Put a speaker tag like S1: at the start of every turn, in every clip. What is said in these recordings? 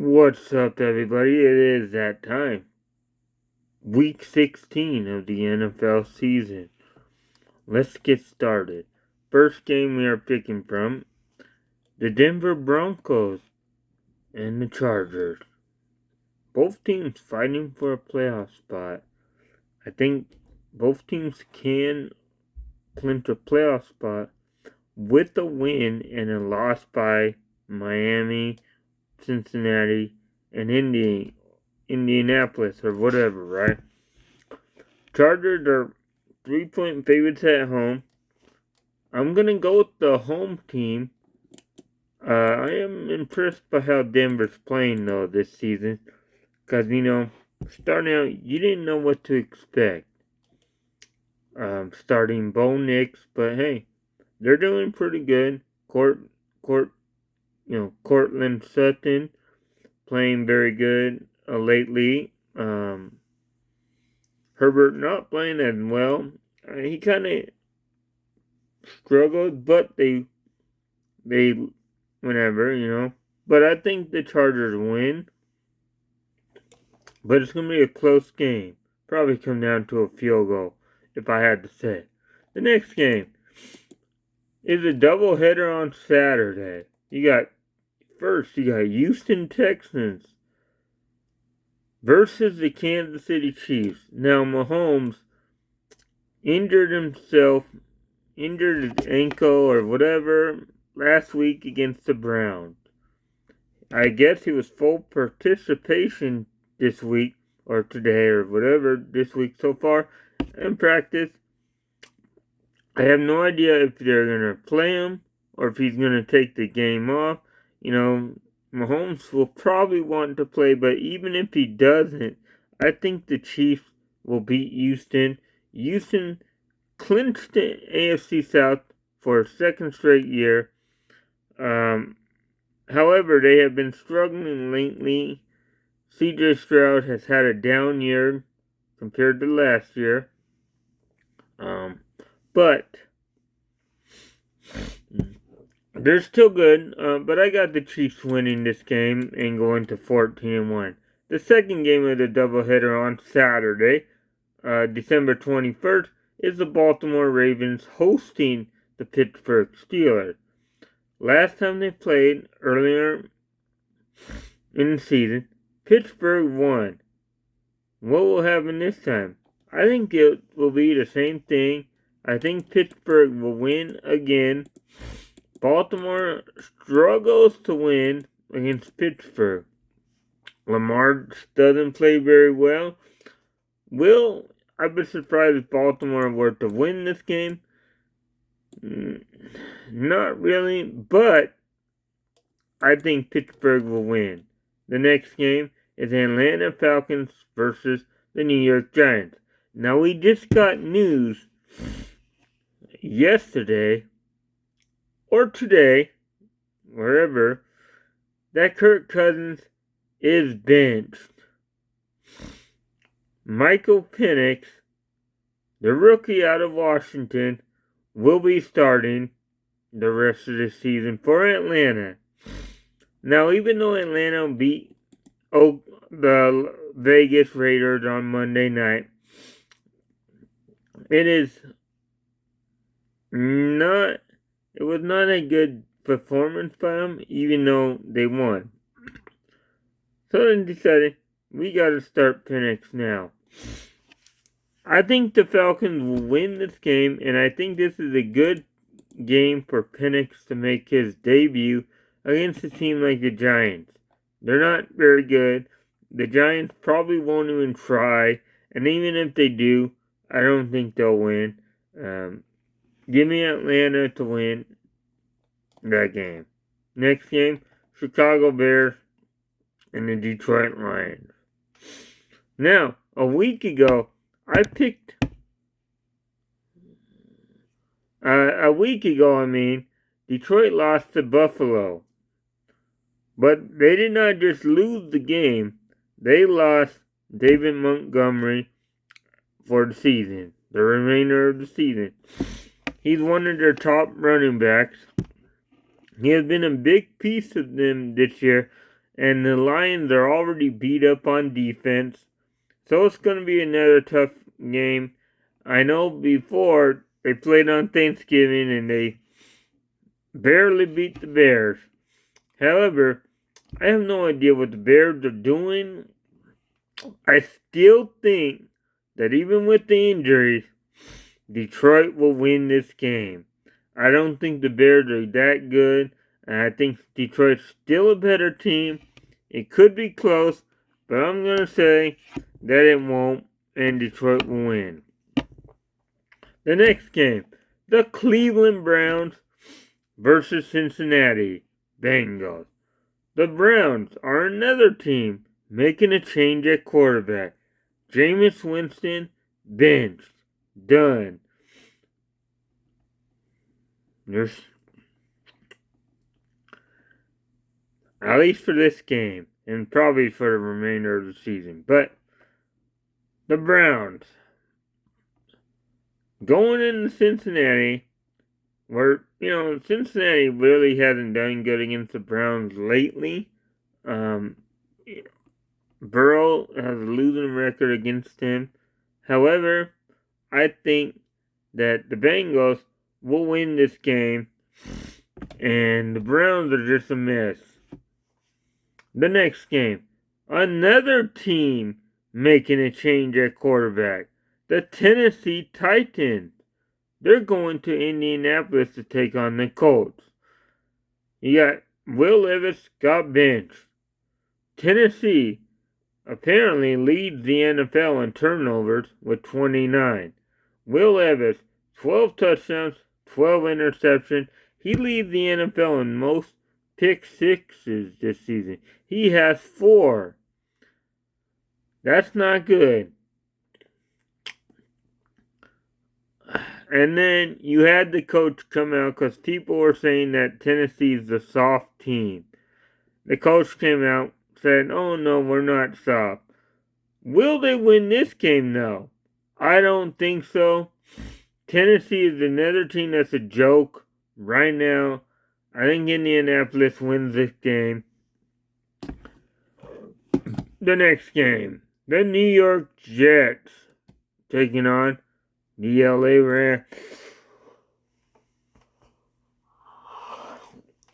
S1: What's up, everybody? It is that time. Week 16 of the NFL season. Let's get started. First game we are picking from the Denver Broncos and the Chargers. Both teams fighting for a playoff spot. I think both teams can clinch a playoff spot with a win and a loss by Miami, Cincinnati, and Indianapolis or whatever, right? Chargers are 3-point favorites at home. I'm going to go with the home team. I am impressed by how Denver's playing, though, this season. Because, starting out, you didn't know what to expect. Starting Bo Nix, but hey, they're doing pretty good. Courtland Sutton playing very good lately. Herbert not playing as well. He kind of struggled, but they whenever. But I think the Chargers win. But it's gonna be a close game. Probably come down to a field goal, if I had to say. The next game is a doubleheader on Saturday. You got Houston Texans versus the Kansas City Chiefs. Now Mahomes injured his ankle or whatever last week against the Browns. I guess he was full participation this week or today or whatever this week so far in practice. I have no idea if they're going to play him or if he's going to take the game off. Mahomes will probably want to play, but even if he doesn't, I think the Chiefs will beat Houston. Houston clinched the AFC South for a second straight year. However, they have been struggling lately. CJ Stroud has had a down year compared to last year. But they're still good. But I got the Chiefs winning this game and going to 14-1. The second game of the doubleheader on Saturday, December 21st, is the Baltimore Ravens hosting the Pittsburgh Steelers. Last time they played, earlier in the season, Pittsburgh won. What will happen this time? I think it will be the same thing. I think Pittsburgh will win again. Baltimore struggles to win against Pittsburgh. Lamar doesn't play very well. I'd be surprised if Baltimore were to win this game. Not really, but I think Pittsburgh will win. The next game is Atlanta Falcons versus the New York Giants. Now we just got news yesterday or today, wherever, that Kirk Cousins is benched. Michael Penix, the rookie out of Washington, will be starting the rest of the season for Atlanta. Now, even though Atlanta beat the Vegas Raiders on Monday night, it was not a good performance by them, even though they won. So they decided, we gotta start Penix now. I think the Falcons will win this game, and I think this is a good game for Penix to make his debut against a team like the Giants. They're not very good. The Giants probably won't even try, and even if they do, I don't think they'll win. Give me Atlanta to win that game. Next game, Chicago Bears and the Detroit Lions. Now, a week ago, Detroit lost to Buffalo. But they did not just lose the game, they lost David Montgomery for the season, the remainder of the season. He's one of their top running backs. He has been a big piece of them this year, and the Lions are already beat up on defense. So it's going to be another tough game. I know before they played on Thanksgiving and they barely beat the Bears. However, I have no idea what the Bears are doing. I still think that even with the injuries, Detroit will win this game. I don't think the Bears are that good, and I think Detroit's still a better team. It could be close, but I'm going to say that it won't, and Detroit will win. The next game, the Cleveland Browns versus Cincinnati Bengals. The Browns are another team making a change at quarterback. Jameis Winston benched. Done. There's, at least for this game, and probably for the remainder of the season. But the Browns going into Cincinnati, where Cincinnati really hasn't done good against the Browns lately. Burrow has a losing record against him. However, I think that the Bengals will win this game, and the Browns are just a mess. The next game, another team making a change at quarterback. The Tennessee Titans. They're going to Indianapolis to take on the Colts. You got Will Levis got benched. Tennessee apparently leads the NFL in turnovers with 29. Will Levis, 12 touchdowns, 12 interceptions. He leads the NFL in most pick sixes this season. He has 4. That's not good. And then you had the coach come out because people were saying that Tennessee's the soft team. The coach came out, said, "Oh no, we're not soft." Will they win this game though? I don't think so. Tennessee is another team that's a joke right now. I think Indianapolis wins this game. The next game, the New York Jets taking on the LA Rams.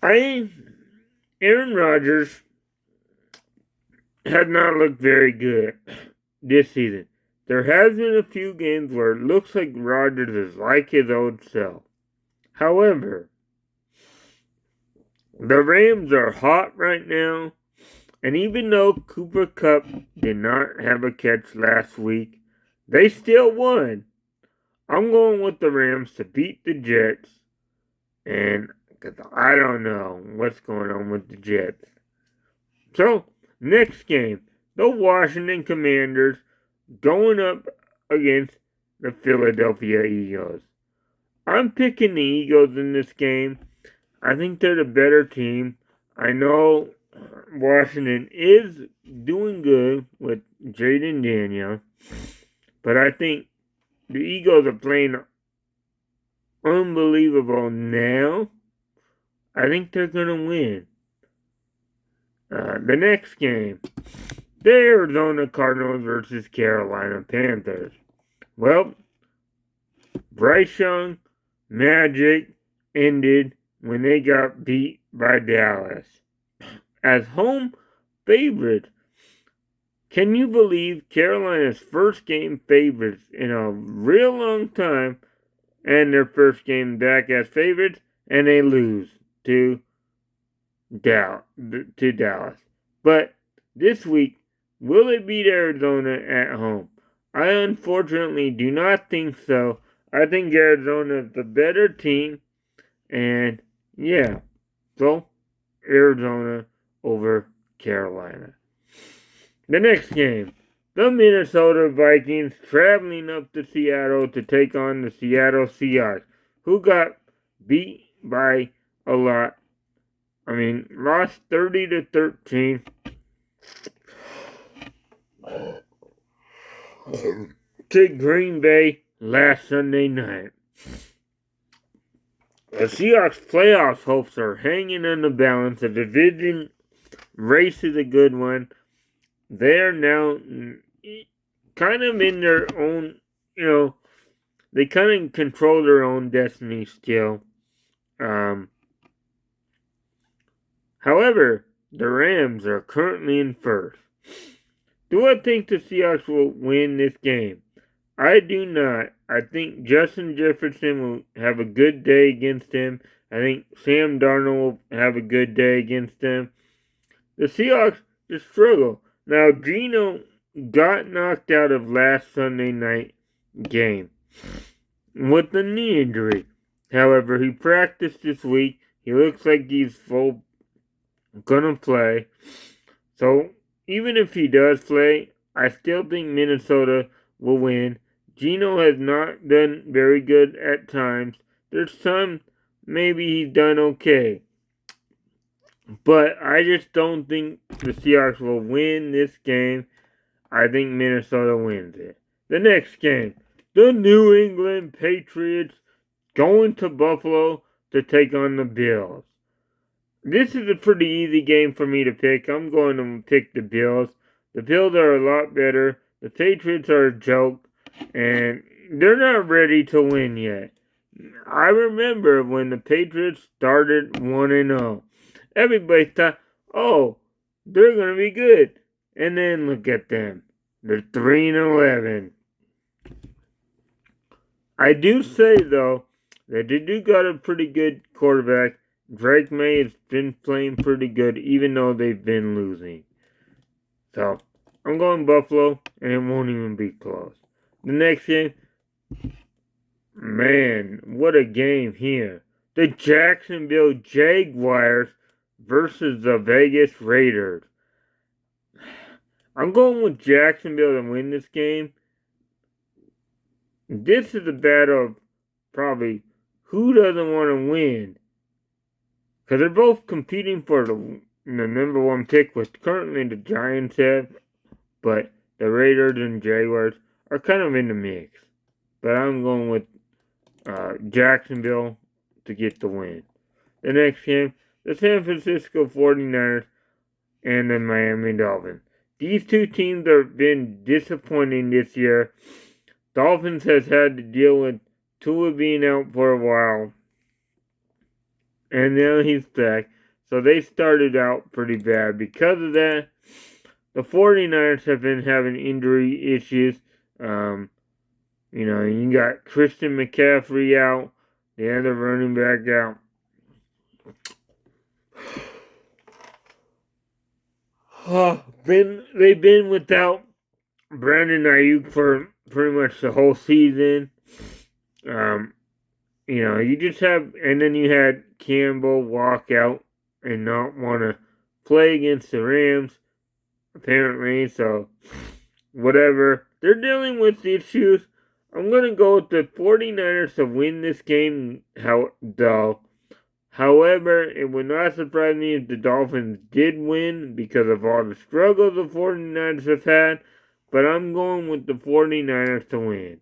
S1: Aaron Rodgers has not looked very good this season. There has been a few games where it looks like Rodgers is like his old self. However, the Rams are hot right now, and even though Cooper Kupp did not have a catch last week, they still won. I'm going with the Rams to beat the Jets, and because I don't know what's going on with the Jets. So, next game, the Washington Commanders going up against the Philadelphia Eagles. I'm picking the Eagles in this game. I think they're the better team. I know Washington is doing good with Jaden Daniels, but I think the Eagles are playing unbelievable now. I think they're going to win. The next game, the Arizona Cardinals versus Carolina Panthers. Well, Bryce Young magic ended when they got beat by Dallas. As home favorites, can you believe Carolina's first game favorites in a real long time and their first game back as favorites, and they lose to Dallas. But this week, will they beat Arizona at home? I unfortunately do not think so. I think Arizona is the better team, and yeah, so Arizona over Carolina. The next game, the Minnesota Vikings traveling up to Seattle to take on the Seattle Seahawks, who got beat by a lot. Lost 30-13 to Green Bay last Sunday night. The Seahawks' playoff hopes are hanging in the balance. The division Race is a good one. They're now kind of in their own, they kind of control their own destiny still. However, the Rams are currently in first. Do I think the Seahawks will win this game? I do not. I think Justin Jefferson will have a good day against them. I think Sam Darnold will have a good day against them. The Seahawks just struggle. Now, Geno got knocked out of last Sunday night game with a knee injury. However, he practiced this week. He looks like he's gonna play. So, even if he does play, I still think Minnesota will win. Geno has not done very good at times. There's some maybe he's done okay. But I just don't think the Seahawks will win this game. I think Minnesota wins it. The next game, the New England Patriots going to Buffalo to take on the Bills. This is a pretty easy game for me to pick. I'm going to pick the Bills. The Bills are a lot better. The Patriots are a joke, and they're not ready to win yet. I remember when the Patriots started 1-0. Everybody thought, oh, they're going to be good. And then look at them. They're 3-11. I do say, though, that they do got a pretty good quarterback. Drake May has been playing pretty good, even though they've been losing. So, I'm going Buffalo, and it won't even be close. The next game, man, what a game here. The Jacksonville Jaguars versus the Vegas Raiders. I'm going with Jacksonville to win this game. This is a battle of probably who doesn't want to win. Because they're both competing for the number one pick, which currently the Giants have. But the Raiders and Jaguars are kind of in the mix. But I'm going with Jacksonville to get the win. The next game, the San Francisco 49ers and the Miami Dolphins. These two teams have been disappointing this year. Dolphins has had to deal with Tua being out for a while. And now he's back. So they started out pretty bad. Because of that, the 49ers have been having injury issues. You got Christian McCaffrey out. The other running back out. They've been without Brandon Ayuk for pretty much the whole season. You just have, and then you had Campbell walk out and not want to play against the Rams, apparently. So, whatever. They're dealing with issues. I'm going to go with the 49ers to win this game, though. However, it would not surprise me if the Dolphins did win because of all the struggles the 49ers have had. But I'm going with the 49ers to win.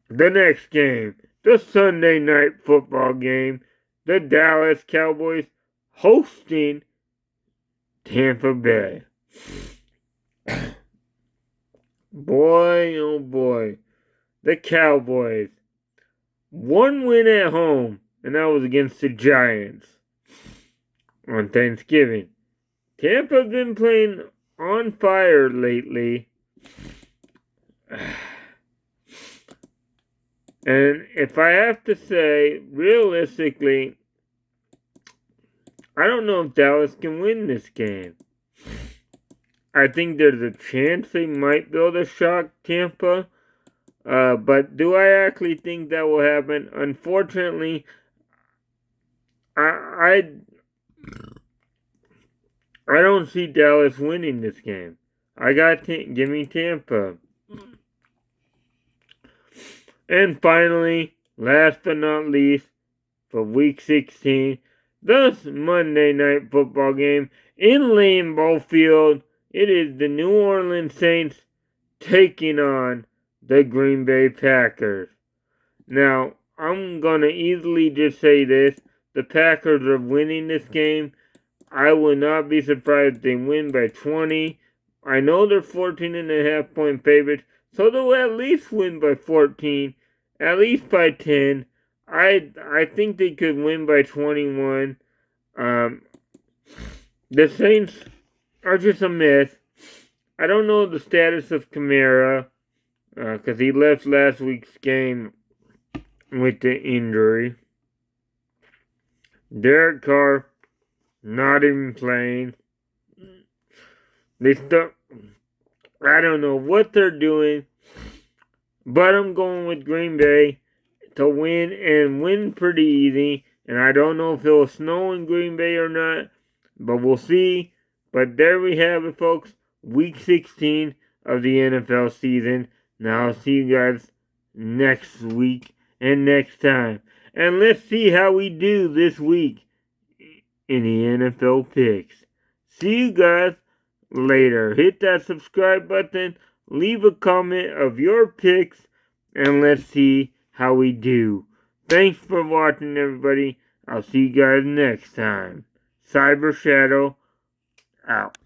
S1: The next game, the Sunday night football game, the Dallas Cowboys hosting Tampa Bay. Boy, oh boy. The Cowboys. One win at home, and that was against the Giants on Thanksgiving. Tampa's been playing on fire lately. And if I have to say, realistically, I don't know if Dallas can win this game. I think there's a chance they might be able to shock Tampa. But do I actually think that will happen? Unfortunately, I don't see Dallas winning this game. Give me Tampa. And finally, last but not least, for Week 16, this Monday Night Football game in Lambeau Field. It is the New Orleans Saints taking on the Green Bay Packers. Now, I'm going to easily just say this. The Packers are winning this game. I would not be surprised if they win by 20. I know they're 14.5 point favorites, so they'll at least win by 14, at least by 10. I think they could win by 21. The Saints are just a mess. I don't know the status of Kamara because he left last week's game with the injury. Derek Carr not even playing. I don't know what they're doing, but I'm going with Green Bay to win and win pretty easy. And I don't know if it'll snow in Green Bay or not, but we'll see. But there we have it, folks. Week 16 of the NFL season. Now I'll see you guys next week and next time. And let's see how we do this week in the NFL picks. See you guys later. Hit that subscribe button. Leave a comment of your picks. And let's see how we do. Thanks for watching, everybody. I'll see you guys next time. Cyber Shadow out.